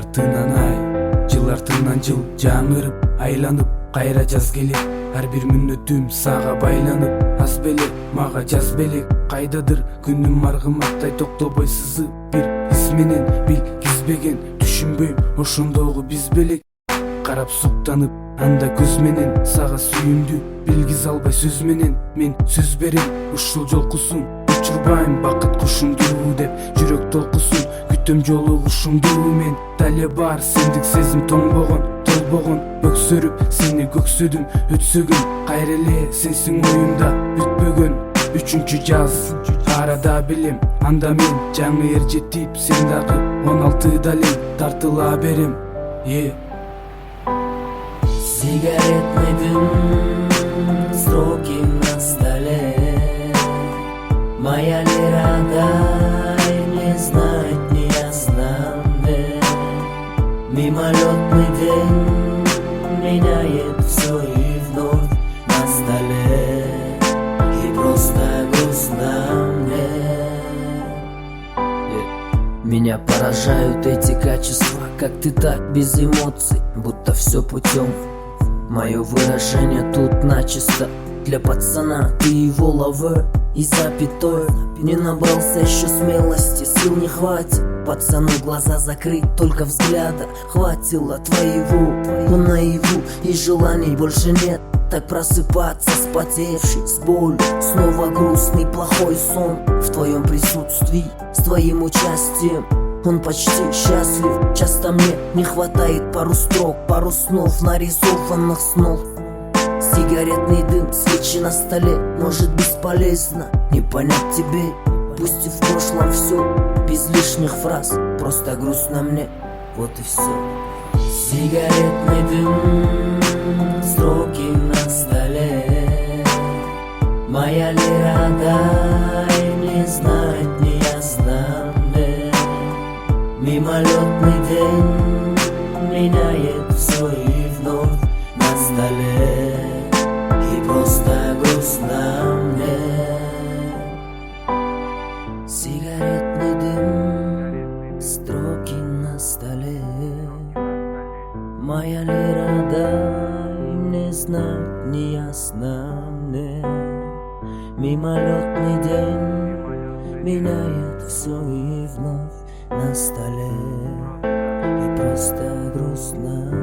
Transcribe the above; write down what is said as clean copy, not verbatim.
артынан ай, жыл артынан жыл жаңырып айланып кайра жаз келет. Ар бир мүнөтүм сага байланып, аз беле мага жаз белек. Кайдадыр күнүм аргымактай токтобой сызып бир ис менен билгизбеген, түшүнбөйм ошондогу биз белек. Карап суктанып анда көз менен, сага сүйүүмдү билгизе албай сөз менен. Мен сөз берем ушул жолкусун, учурбайм бакыт кушумду деп жүрөк толкусун. Күтөм жолугушумду мен, дале бар сендик сезим тоңбогон, толбогон. Өксөрүп сени көксөдүм, өтсөгүн кайра эле сенсиң оюмда бүтпөгөн. Үчүнчү жаз арада билем, анда мен жаңы эр жетип, сен дагы 16 элең, тартыла берем. Сигаретный дым, строки на столе. Моя лирада, не знать, не знать. Мимолетный день меняет все и вновь на столе. И просто грустно мне. Меня поражают эти качества, как ты так без эмоций, будто все путем. Мое выражение тут начисто. Для пацана ты его ловер и запятой. Не набрался еще смелости, сил не хватит. Пацану глаза закрыть, только взгляда хватило твоего. Но наяву и желаний больше нет. Так просыпаться спотевший, с болью. Снова грустный, плохой сон в твоем присутствии, с твоим участием. Он почти счастлив, часто мне не хватает пару строк, пару снов, нарисованных снов. Сигаретный дым, свечи на столе, может бесполезно не понять тебе. Пусть и в прошлом все, без лишних фраз, просто грустно мне, вот и все. Сигаретный дым, строки на столе. Моя лирада, не знать, не знать. Мимолетный день меняет все и вновь на столе. И просто грустно мне. Сигаретный дым, строки на столе. Моя лирада, не знать, не ясно мне. Мимолетный день меняет все и вновь на столе, и просто грустно.